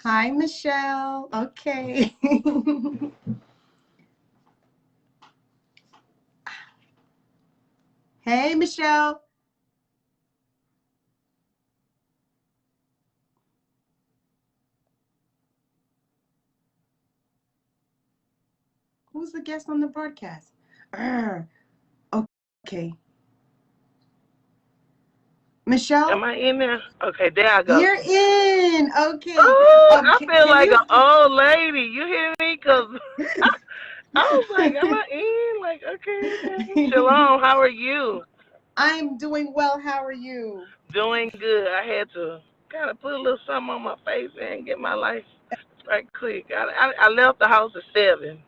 Hi, Michelle. Okay. Hey, Michelle. Who's the guest on the broadcast? Arr, okay. Am Michelle, I in there? Okay, there I go. you're in. Okay. Oh, I feel Can like you? an old lady. You hear me? Cause I was like, am I in? Like, okay, okay. Shalom, how are you? I'm doing well. How are you? Doing good. I had to kind of put a little something on my face and get my life right quick. I left the house at 7,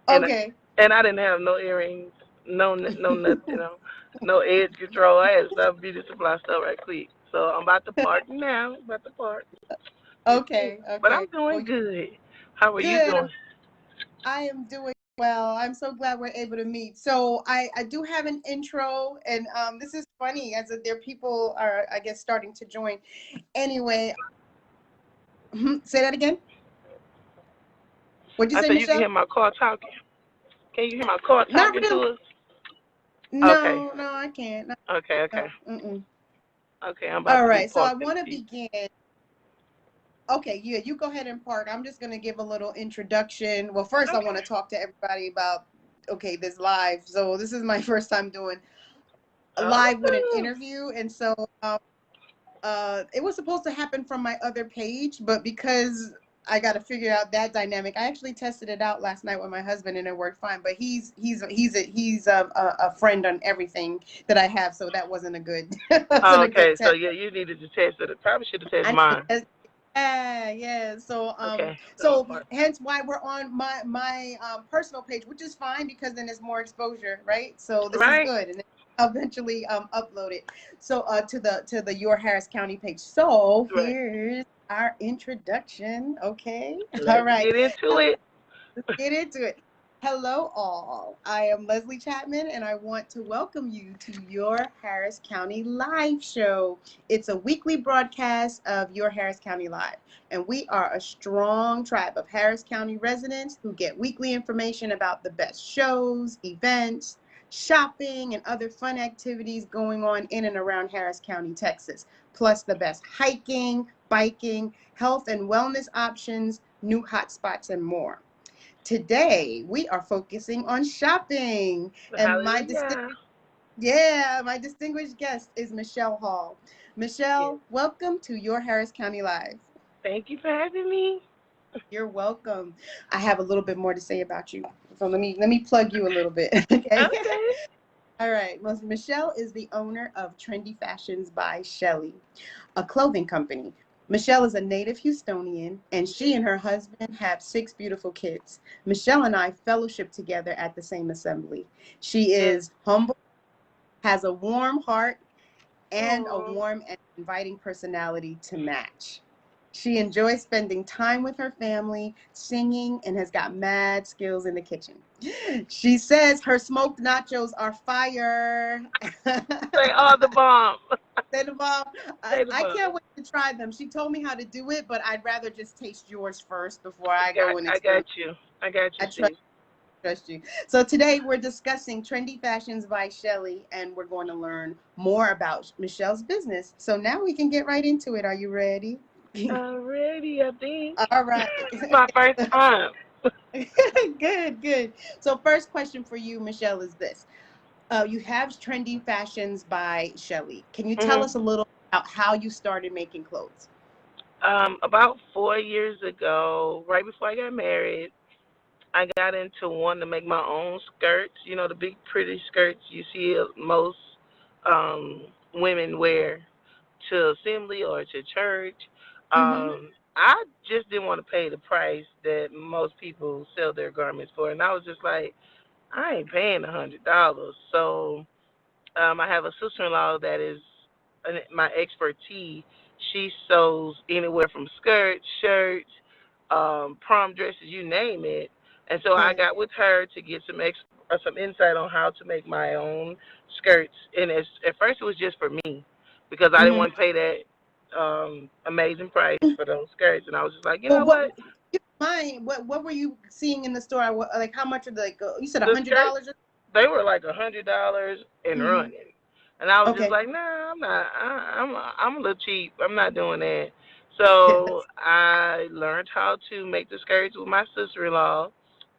and Okay. I didn't have no earrings, no nothing, no edge control. I had to stop beauty supply stuff right quick. So I'm about to park now. About to park. Yes, ma'am. Okay. But Okay. I'm Well, doing good. How are you good. doing? I am doing well. I'm so glad we're able to meet. So I do have an intro, and this is funny as there people are, I guess, starting to join. Anyway, say that again. What'd you I say, said you can hear Michelle? my car talking. Can you hear my car Not talking really. to us? Okay. No, no, I can't. No, Okay. no. Okay. Mm-mm. Okay. I'm about All to be right. So I parked in want to peace. begin. Okay, yeah, you go ahead and park. I'm just going to give a little introduction. Well, first, I Okay. want to talk to everybody about, okay, this live. So this is my first time doing a live with an Oh. interview. And so it was supposed to happen from my other page, but because I got to figure out that dynamic, I actually tested it out last night with my husband, and it worked fine. But he's a friend on everything that I have, so that wasn't a good wasn't Oh, a good okay. So test. yeah, you needed to test it. Probably should have tested I mine. yeah, yeah. So Okay. So I'm so parked. hence why we're on my personal page, which is fine because then there's more exposure, right? So this is Right. good, and then I'll eventually upload it. So to the Your Harris County page. So Right. here's our introduction. Okay, all Let's right. get into it. Let's get into it. Hello, all. I am Leslie Chapman, and I want to welcome you to Your Harris County Live Show. It's a weekly broadcast of Your Harris County Live, and we are a strong tribe of Harris County residents who get weekly information about the best shows, events, shopping, and other fun activities going on in and around Harris County, Texas, plus the best hiking, biking, health and wellness options, new hotspots, and more. Today, we are focusing on shopping, and Hallelujah. my distinguished guest is Michelle Hall. Yes. Michelle, welcome to Your Harris County Live. Thank you for having me. You're welcome. I have a little bit more to say about you, so let me plug you a little bit. Okay. Okay. All right. Well, Michelle is the owner of Trendy Fashions by Shelly, a clothing company. Michelle is a native Houstonian, and she and her husband have 6 beautiful kids. Michelle and I fellowship together at the same assembly. She Yes. is humble, has a warm heart, and a Oh. warm and inviting personality to match. She enjoys spending time with her family, singing, and has got mad skills in the kitchen. She says her smoked nachos are fire. They are the bomb. Say the bomb. Say the I bomb. can't wait to try them. She told me how to do it, but I'd rather just taste yours first before I Got. go and I got experiment. you. I got you, I trust sis. trust you. So today we're discussing Trendy Fashions by Shelly, and we're going to learn more about Michelle's business. So now we can get right into it. Are you ready? Already, I think. All right. My first time. Good, good. So first question for you, Michelle, is this. You have Trendy Fashions by Shelly. Can you tell Hmm. us a little about how you started making clothes? About 4 years ago, right before I got married, I got into wanting to make my own skirts. You know, the big pretty skirts you see most um, women wear to assembly or to church. Mm-hmm. I just didn't want to pay the price that most people sell their garments for, and I was just like, I ain't paying $100. So I have a sister-in-law that is my expertise. She sews anywhere from skirts, shirts, prom dresses, you name it. And so I got with her to get some insight on how to make my own skirts. And at first it was just for me because I didn't Mm-hmm. want to pay that. amazing price for those skirts, and I was just like, you Well, know what what, mine? What were you seeing in the store? Like how much are they? Like you said, the skirts $100? they were like $100 and Mm-hmm. running, and I was just Okay. like, nah, I'm not. I'm a little cheap. I'm not doing that. So I learned how to make the skirts with my sister-in-law,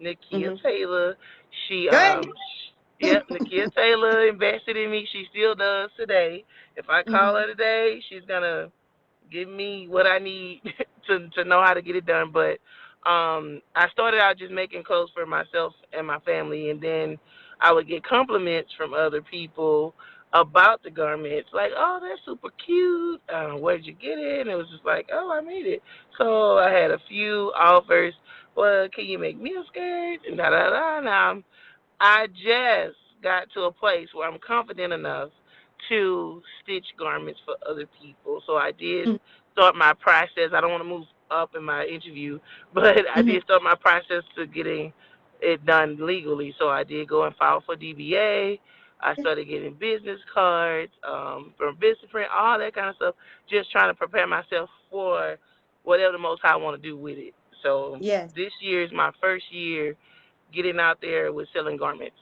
Nikia Mm-hmm. Taylor. She Go ahead. yep, Nikia Taylor invested in me. She still does today. If I call Mm-hmm. her today, she's gonna give me what I need to know how to get it done. But I started out just making clothes for myself and my family, and then I would get compliments from other people about the garments, like, "Oh, that's super cute. Where'd you get it?" And it was just like, "Oh, I made it." So I had a few offers. Well, can you make me a skirt? And da da da. Now I just got to a place where I'm confident enough to stitch garments for other people. So I did start my process. I don't want to move up in my interview, but I Mm-hmm. did start my process to getting it done legally. So I did go and file for DBA. I started getting business cards from Vistaprint, all that kind of stuff, just trying to prepare myself for whatever the most I want to do with it. So Yes. this year is my first year getting out there with selling garments.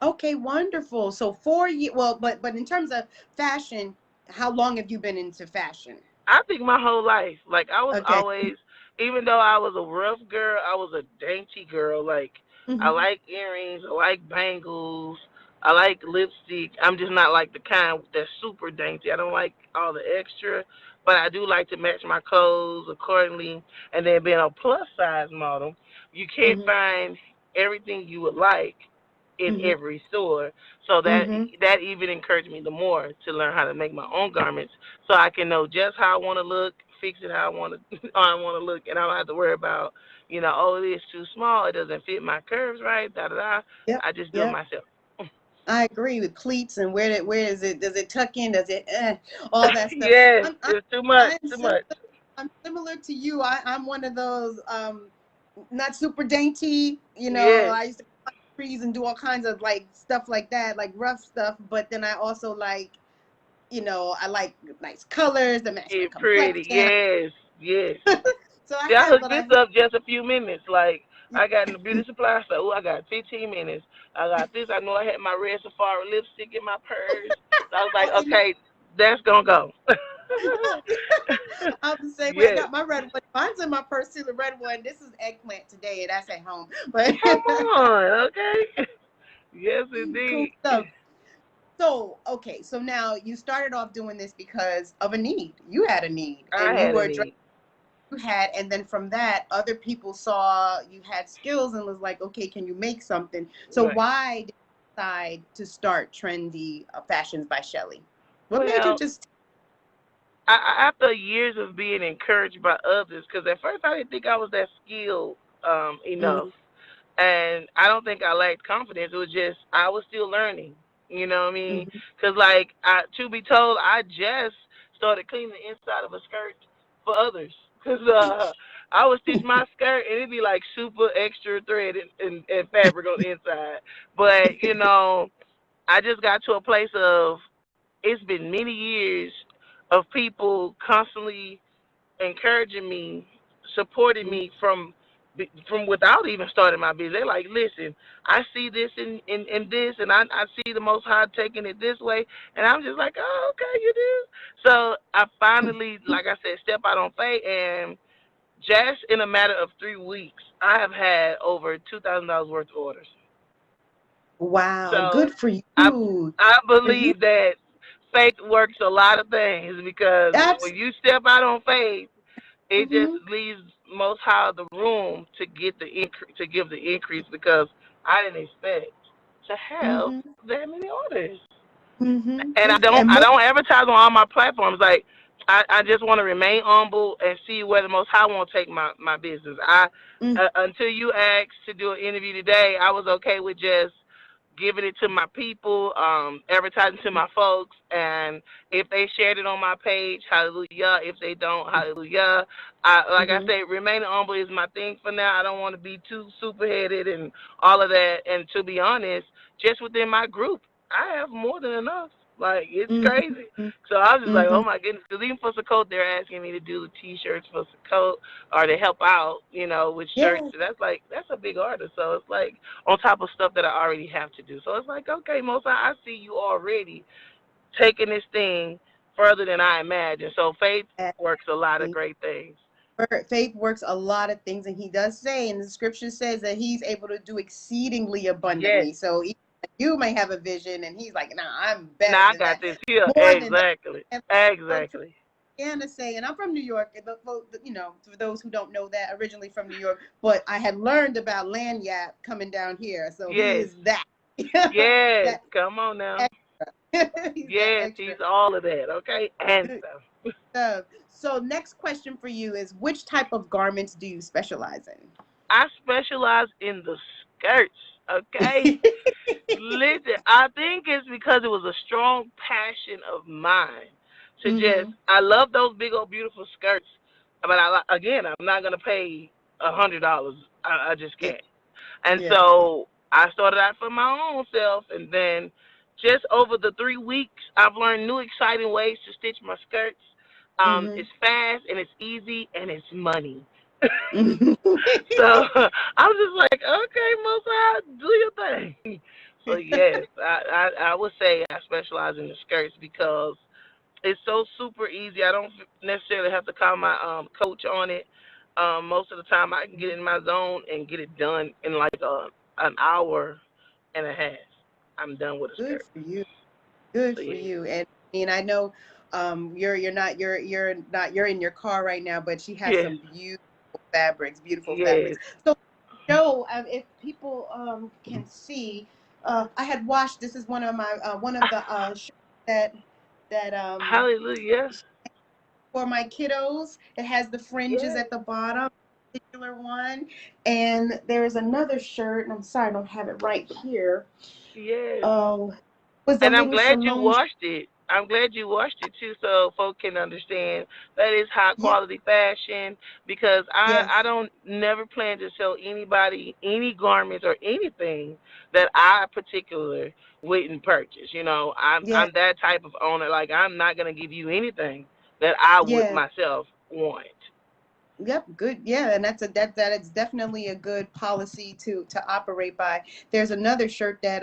Okay, wonderful. So 4 years. Well, but in terms of fashion, how long have you been into fashion? I think my whole life, like I was Okay. always, even though I was a rough girl, I was a dainty girl. Like I Mm-hmm. like earrings, I like bangles, I like lipstick. I'm just not like the kind that's super dainty. I don't like all the extra, but I do like to match my clothes accordingly. And then being a plus size model, you can't Mm-hmm. find everything you would like in Mm-hmm. every store. So Mm-hmm. that even encouraged me the more to learn how to make my own garments so I can know just how I want to look, fix it how I want to how I want to look, and I don't have to worry about, oh, it is too small, it doesn't fit my curves right, da da da. Yep. I just do it Yep. myself. I agree with pleats and where does it tuck in? Does it all that stuff? Yes, I'm I'm it's too much, I'm too similar. much. I'm similar to you. I'm one of those not super dainty. Yes, I used to climb trees and do all kinds of like stuff like that, like rough stuff. But then I also like I like nice colors that match my it's pretty. complexion. Yes, yes. So I See, I have hooked what this I up just a few minutes. Like I got in the beauty supply store. Oh, I got 15 minutes. I got this. I know I had my red safari lipstick in my purse. So I was like, have. okay, that's gonna go. I'm the same way. I Yes. got my red one. Mine's in my purse too. The red one. This is eggplant today, and that's at home. But Come on, okay. Yes, cool indeed. stuff. So okay, so now you started off doing this because of a need. You had a need, I and you had a were addressing need. what you had, and then from that, other people saw you had skills and was like, okay, can you make something? So Right. why did you decide to start Trendy Fashions by Shelly? What made you Well, just? after years of being encouraged by others, because at first I didn't think I was that skilled enough. Mm-hmm, And I don't think I lacked confidence. It was just I was still learning. You know what I mean? mm-hmm, Because to be told, I just started cleaning the inside of a skirt for others. Because I would stitch my skirt and it'd be like super extra thread and fabric on the inside. But I just got to a place of it's been many years of people constantly encouraging me, supporting me from without even starting my business. They're like, listen, I see this in this, and I see the Most High taking it this way, and I'm just like, oh, okay, you do. So I finally, like I said, step out on faith, and just in a matter of 3 weeks, I have had over $2,000 worth of orders. Wow, So good for I you. I For you, believe that faith works a lot of things because when absolutely. you step out on faith, it just Mm-hmm, leaves most high the room to get the to give the increase because I didn't expect to have mm-hmm, that many orders. mm-hmm. And And I more. don't advertise on all my platforms. Like I just want to remain humble and see where the most high want to take my business. I Mm, until you asked to do an interview today, I was okay with just giving it to my people, advertising to my folks, and if they shared it on my page, hallelujah. If they don't, hallelujah. Like I mm-hmm. said, remaining humble is my thing for now. I don't want to be too super headed and all of that. And to be honest, just within my group, I have more than enough. Like, it's crazy. Mm-hmm. So I was just like, Mm-hmm. oh my goodness. Because even for Sakota, they're asking me to do the T-shirts for Sakota or to help out, with shirts. Yeah. So that's a big order. So it's like on top of stuff that I already have to do. So it's like, okay, Mosa, I see you already taking this thing further than I imagined. So faith works a lot of great things. Faith works a lot of things, and he does say, and the scripture says that he's able to do exceedingly Yes. abundantly. So you may have a vision, and he's like, "Nah, I'm better Now I than got that, this here. more than that." Exactly. And so to Exactly. Anna say, and I'm from New York, and for those who don't know that, originally from New York, but I had learned about Lanyap coming down here, so he Yes. is that Yes. that Come on now. extra. He's that Yes, extra. he's all of that. Okay. And Good stuff. stuff. So next question for you is, which type of garments do you specialize I specialize in the skirts. Okay. in? Listen, I think it's because it was a strong passion of mine to just. Mhm. I love those big old beautiful skirts, but again, I'm not gonna pay $100. I just Yeah. can't. And Yeah. so I started out for my own self, and then just over the 3 weeks, I've learned new exciting ways to stitch my skirts. Mhm. It's fast and it's easy and it's money. Mhm. So I'm just like, okay, Mozart, do your thing. So yes, I would say I specialize in the skirts because it's so super easy. I don't necessarily have to call my coach on it. Most of the time, I can get in my zone and get it done in like an hour and a half. I'm done with a Good skirt. for you. Good So for yeah, you. And I mean, I know you're in your car right now, but she has yes, some beautiful yes, fabrics. So Joe, if people can see, I had washed. This is one of the shirts that hallelujah, for my kiddos. It has the fringes yes, at the bottom, particular one. And there's another shirt, and I'm sorry I don't have it right here. yes. Oh, was a And I'm little glad you shalom. watched it. I'm glad you watched it too, so folks can understand that is high Yeah, quality fashion. Because I yes, don't never plan to sell anybody any garments or anything that I particular wouldn't purchase. yeah, I'm that type of owner. Like, I'm not gonna give you anything that I would yeah. myself want. Yep, good. Yeah, and that is definitely a good policy to operate by. There's another shirt that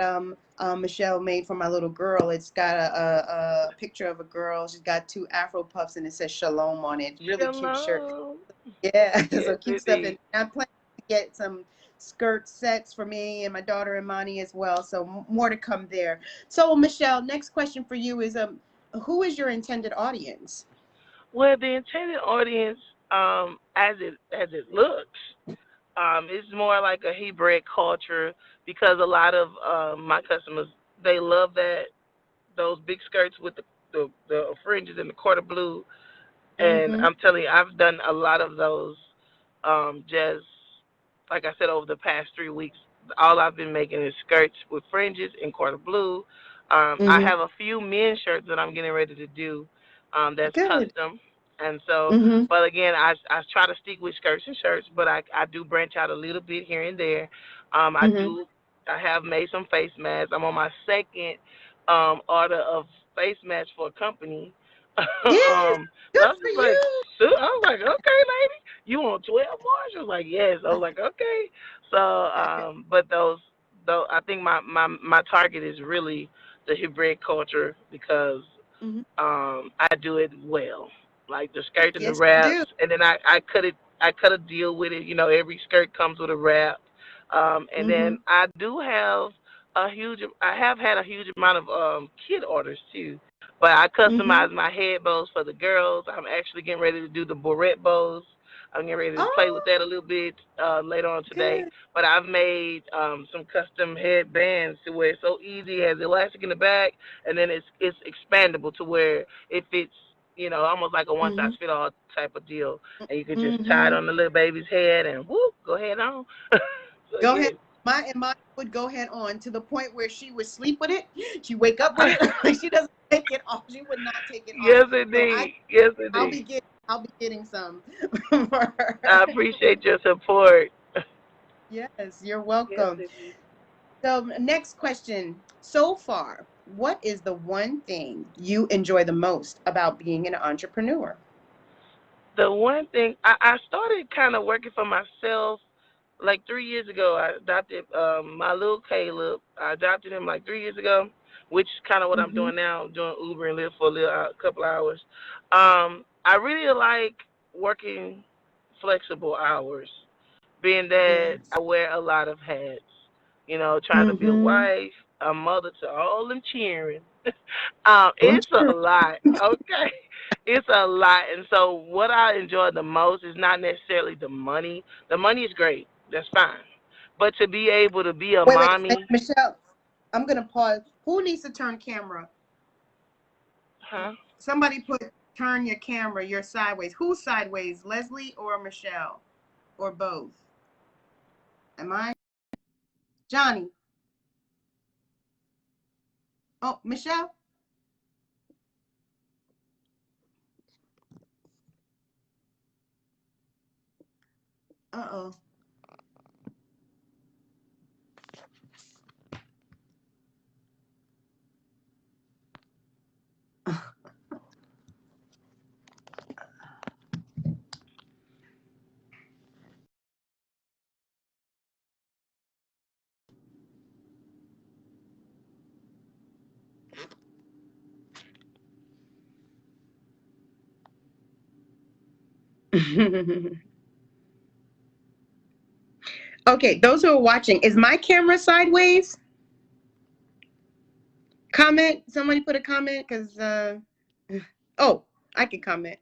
Michelle made for my little girl. It's got a picture of a girl. She's got two Afro puffs and it says Shalom on it. It's really cute shirt. Shalom. Yeah, Yes, so cute stuff. And indeed. I'm planning to get some skirt sets for me and my daughter Imani as well. So more to come there. So Michelle, next question for you is who is your intended audience? Well, the intended audience, as it looks, it's more like a Hebrew culture because a lot of my customers, they love those big skirts with the fringes and the quarter blue. And Mm-hmm. I'm telling you, I've done a lot of those. Just like I said, over the past 3 weeks, all I've been making is skirts with fringes and quarter blue. I Mm-hmm. have a few men's shirts that I'm getting ready to do. That's Good. custom, and so. Mm-hmm. But again, I try to stick with skirts and shirts, but I do branch out a little bit here and there. I Mm-hmm. do. I have made some face masks. I'm on my second order of face masks for a company. Yes, So good I was for just like, you. so I was like, okay, lady, you want 12 more? She was like, yes. I was like, okay. So, but though, I think my target is really the Hebrew culture because Mm-hmm. I do it well, like the skirts and the Yes, you wraps, do. and then I cut a deal with it. Every skirt comes with a wrap, and Mm-hmm. then I have had a huge amount of kid orders too. But I Mm-hmm. customize my head bows for the girls. I'm actually getting ready to do the barrette bows. I'm getting ready to play with Oh, that a little bit later on today. good. But I've made some custom headbands to where it's so easy, it has elastic in the back, and then it's expandable to where it fits, almost like a one size Mm-hmm. fit all type of deal, and you can just tie it Mm-hmm. on the little baby's head and whoop, go ahead on. So Go ahead. yes, My would go ahead on to the point where she would sleep with it. She wake up with it. She doesn't take it off. She would not take it off. yes So indeed, yes indeed. I'll be getting some for I her. appreciate your support. Yes, you're Yes welcome. indeed. So next question. So far, what is the one thing you enjoy the most about being an entrepreneur? The one thing I started kind of working for myself like 3 years ago. I adopted my little Caleb. I adopted him like 3 years ago, which is kind of what I'm Hmm. doing now. I'm doing Uber and Lyft for a little couple hours. I really like working flexible hours, being that Yes. I wear a lot of hats. Trying to be a Hmm. wife, a mother to all them cheering. So It's a true. lot, okay? It's a lot. And so what I enjoy the most is not necessarily the money. The money is great. That's fine. But to be able to be a Wait, mommy, Michelle, I'm gonna pause. Who needs to turn camera? huh? Somebody put turn your camera. You're sideways. Who's sideways? Leslie or Michelle? Or both? Am I? Johnny. Oh, Michelle? Uh-oh. Okay, those who are watching, is my camera sideways? Comment. Somebody put a comment because oh, I can comment.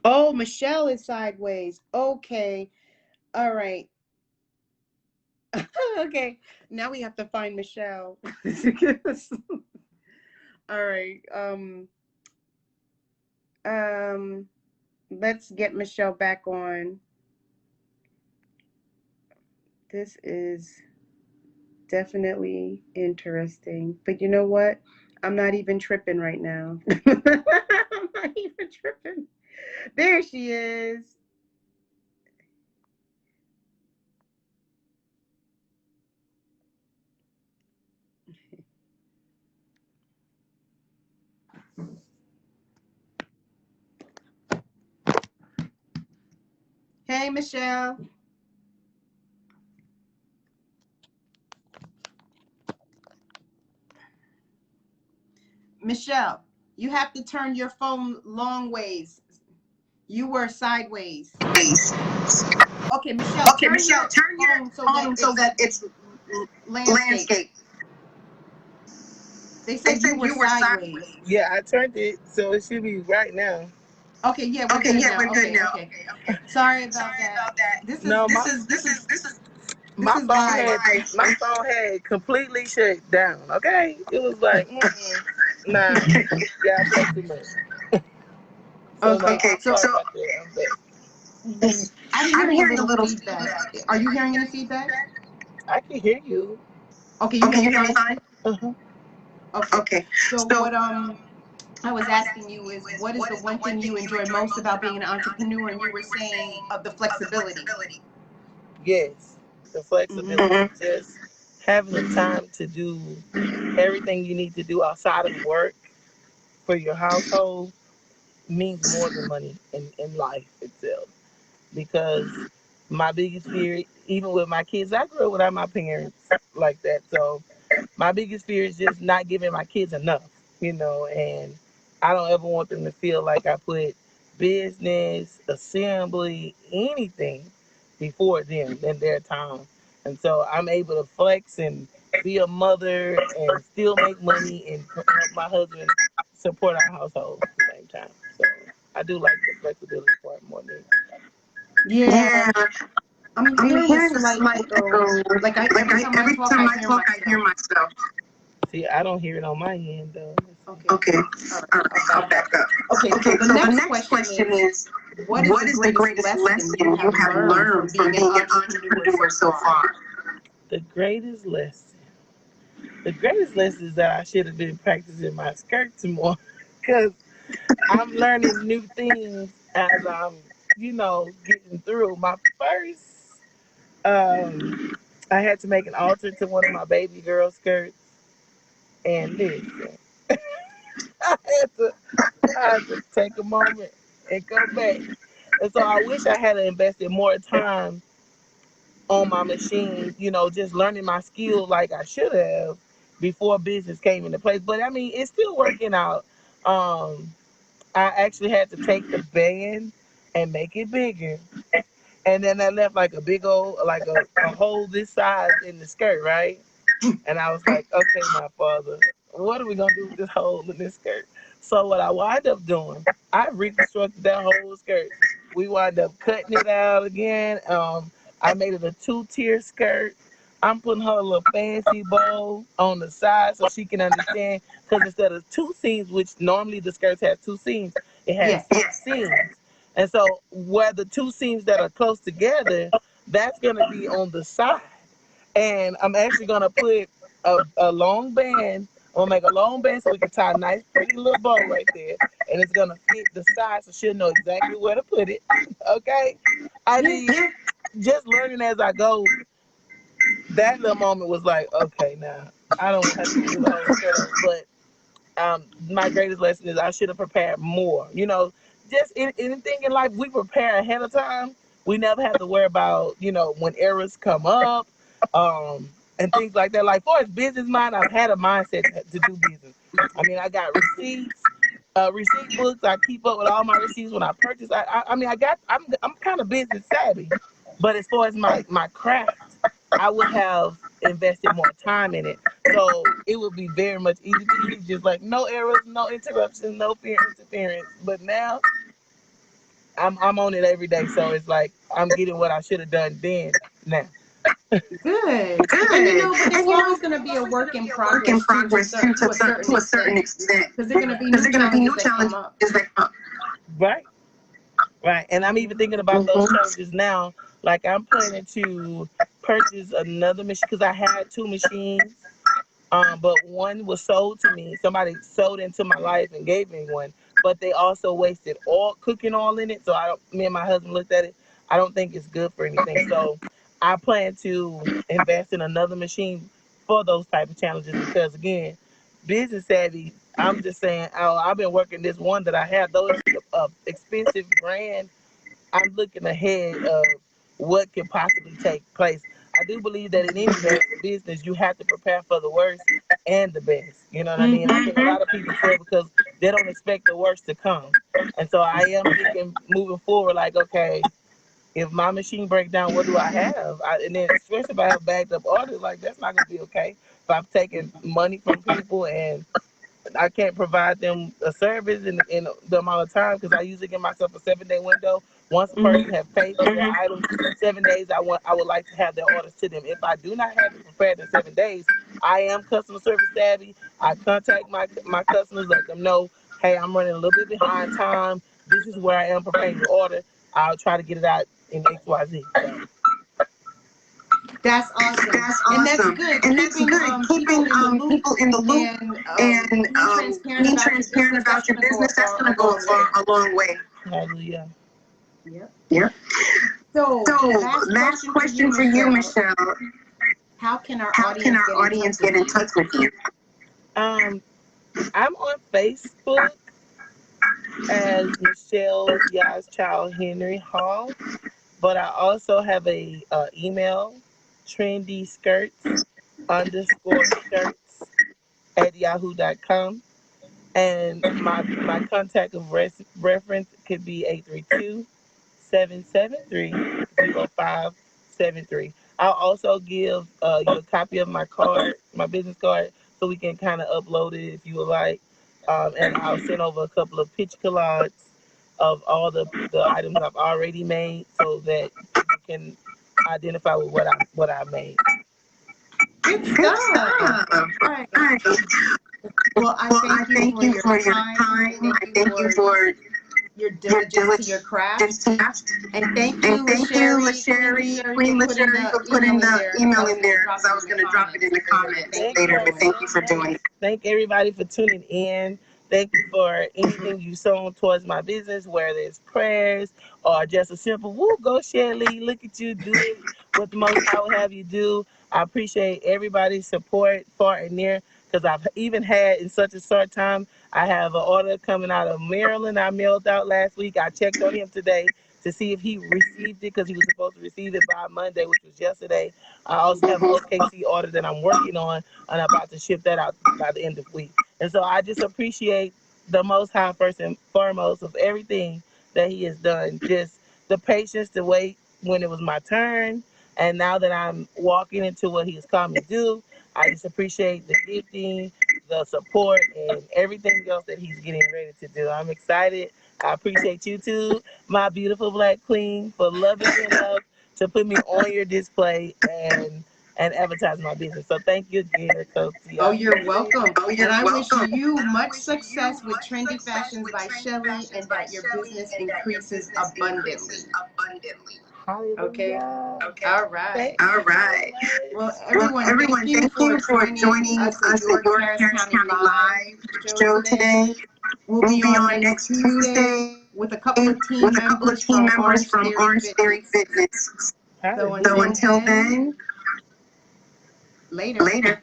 Oh, Michelle is sideways. Okay. All right. Okay. Now we have to find Michelle. All right. Um let's get Michelle back on. This is definitely interesting. But you know what? I'm not even tripping right now. I'm not even tripping. There she is. Hey, Michelle. Michelle, you have to turn your phone long ways. You were sideways. Okay, Michelle, Okay, turn Michelle, your turn your phone so that phone so it's that it's landscape. landscape. They They said you said were you were sideways. sideways. Yeah, I turned it so it should be right now. Okay, yeah, we're Okay, good yeah, now. we're good Okay, now. okay. Okay, okay. Sorry about Sorry that. about that. This is No, this my is this is this my is phone live. had my phone had completely shut down. Okay, it was like, nah, yeah, I played too much. So no, Okay, I'm so sorry about that. I'm back. I'm I'm hearing a hearing a little little feedback. feedback. Are you Are you hearing any hearing any feedback? feedback? I can hear you. Okay, you hear Okay, me you hear me fine? fine? Uh-huh. Okay. Okay. So So what what I was I was asking asking you you is is, what is what the is the one one thing thing you you enjoy enjoy most most about about being an being an entrepreneur? And entrepreneur? you And were you were saying saying of the of the flexibility. flexibility. Yes, the Hmm. flexibility, just having the time to do everything you need to do outside of work for your household means more than money in life itself. Because My biggest fear, even with my kids, I grew up without my parents like that. So my biggest fear is just not giving my kids enough, and I don't ever want them to feel like I put business, assembly, anything before them in their time. And so I'm able to flex and be a mother and still make money and help my husband support our household at the same time. So I do like the flexibility part more than Yeah, yeah. I'm I'm hearing a hearing a slight slight echo. echo. Like Like every time I every talk, time I I hear talk, I hear myself. myself. See, I don't hear it on my end though. Let's see. Okay. Okay. All right. All right. I'll I'll back up. back up. Okay. So Okay. the So the next next question question is, is, what is what the is the greatest greatest lesson you lesson you have have learned from learned from being an being an entrepreneur entrepreneur so so far? far? The greatest lesson. The greatest lesson is that I should have been practicing my skirts more, because I'm learning new things as I'm, getting through. My first, I had to make an alter to one of my baby girl skirts, and listen, I had to, I had to take a moment and go back. And so I wish I had invested more time on my machine, just learning my skill like I should have before business came into place. But I mean, it's still working out. Um, I actually had to take the band and make it bigger. And then that left like a big old, like a hole this size in the skirt, right? And I was like, okay, now, Father, what are we going to do with this hole in this skirt? So what I wind up doing, I reconstructed that whole skirt. We wind up cutting it out again. I made it a two-tier skirt. I'm putting her a little fancy bow on the side so she can understand. Because instead of two seams, which normally the skirts have two seams, it has Yes. six seams. And so where the two seams that are close together, that's going to be on the side. And I'm actually gonna put a long band. I'm gonna make a long band so we can tie a nice, pretty little bow right there, and it's gonna fit the size so she'll know exactly where to put it. Okay, I Yeah. mean, just learning as I go. That little moment was like, okay, now I don't have to do the whole skirt over, but my greatest lesson is I should have prepared more. Just anything in life, we prepare ahead of time. We never have to worry about, when errors come up, and things like that. Like, for as business mind, I've had a mindset to do business. I mean, I got receipts, receipt books. I keep up with all my receipts when I purchase. I mean, I'm kind of business savvy, but as far as my craft, I would have invested more time in it. So it would be very much easy to use, just like no errors, no interruptions, no fear interference. But now I'm on it every day. So it's like I'm getting what I should have done then now. Good. And Good. but it's And always going to there's be a always going work to in be a work in progress too, progress too, to a certain to a certain extent, extent, because there are going to be because new there are going to be challenges new that come challenges up. that come. Right. Right. And I'm even thinking about those challenges now. Like, I'm planning to purchase another machine because I had two machines. But one was sold to me. Somebody sold into my life and gave me one. But they also wasted all cooking oil in it. So I don't. Me and my husband looked at it. I don't think it's good for anything. So I plan to invest in another machine for those type of challenges because, again, business savvy. I'm just saying. Oh, I've been working this one that I have. Though it's a expensive brand, I'm looking ahead of what can possibly take place. I do believe that in any business, you have to prepare for the worst and the best. You know what I mean? I think a lot of people fail because they don't expect the worst to come. And so I am thinking moving forward, like, okay, if my machine breaks down, what do I have? And then, especially if I have backed up orders, like, that's not going to be okay. If I'm taking money from people and I can't provide them a service in the amount of time because I usually give myself a 7-day window. Once a Hmm. person has paid for their items, 7 days I would like to have their orders to them. If I do not have it prepared in 7 days, I am customer service savvy. I contact my customers, let them know, hey, I'm running a little bit behind time. This is where I am preparing your order. I'll try to get it out in XYZ. So That's awesome. that's And that's awesome. good. And that's Keeping good. people Keeping in the loop people in the loop and and being transparent being about your transparent business, that's about your going to go business, that's going a to go long way. a long way. Hallelujah. Yep. Yep. So, So, last last question for you, question for you, Michelle. Michelle. How can our How can audience our get in touch audience get with in you? touch with you? Um, I'm on Facebook as Michelle YahsChild Hall. But I also have a email, trendysskirts_shirts@yahoo.com. And my contact of reference could be 832-773-0573. I'll also give you a copy of my card, my business card, so we can kind of upload it if you would like. And I'll send over a couple of pitch collages of all the items I've already made, so that people can identify with what I made. Good Good stuff. stuff. All right. Right. Well, I Well, I thank you thank for you your for your time. I time. thank I you thank you for for your your diligence to your craft. diligence to craft. And thank And you, thank you, LaSherry, Queen LaSherry, LaSherry, for Queen putting LaSherry, the for putting email in the there because I email was in going to there drop because it I in was the going to drop it in comments the later. But comments thank you later. so But thank you much. for doing it. Thank everybody for tuning in. Thank you for anything you sown towards my business, whether it's prayers or just a simple "Woo, go Shelly, look at you do it what the Most High will have you do." I appreciate everybody's support far and near, because I've even had in such a short time. I have an order coming out of Maryland. I mailed out last week. I checked on him today to see if he received it, because he was supposed to receive it by Monday, which was yesterday. I also have an OKC order that I'm working on, and I'm about to ship that out by the end of the week. And so I just appreciate the Most High first and foremost of everything that He has done. Just the patience to wait when it was my turn, and now that I'm walking into what He has called me to do, I just appreciate the gifting, the support, and everything else that He's getting ready to do. I'm excited. I appreciate you too, my beautiful Black queen, for loving me enough to put me on your display and advertise my business. So thank you again, Coach Oh, Tia. you're welcome. Oh, And you're I wish welcome. you And I much wish you success with much Trendy success Fashions with by Trendy Shelly Fashions and by that your Shelly business and that your increases business increases abundantly. abundantly. Okay. Hallelujah. Okay. All right. Thank you. All right. Well, Well, everyone, thank everyone, you thank for you for joining joining us at us at your your Harris Harris County County Live Live show show today. today. We'll We'll be be on on next next Tuesday Tuesday with a couple of team with a couple of members team from members Orange from Theory Orange Theory Fitness. Fitness. So So until until then, then, later. later.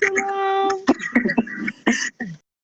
Shalom.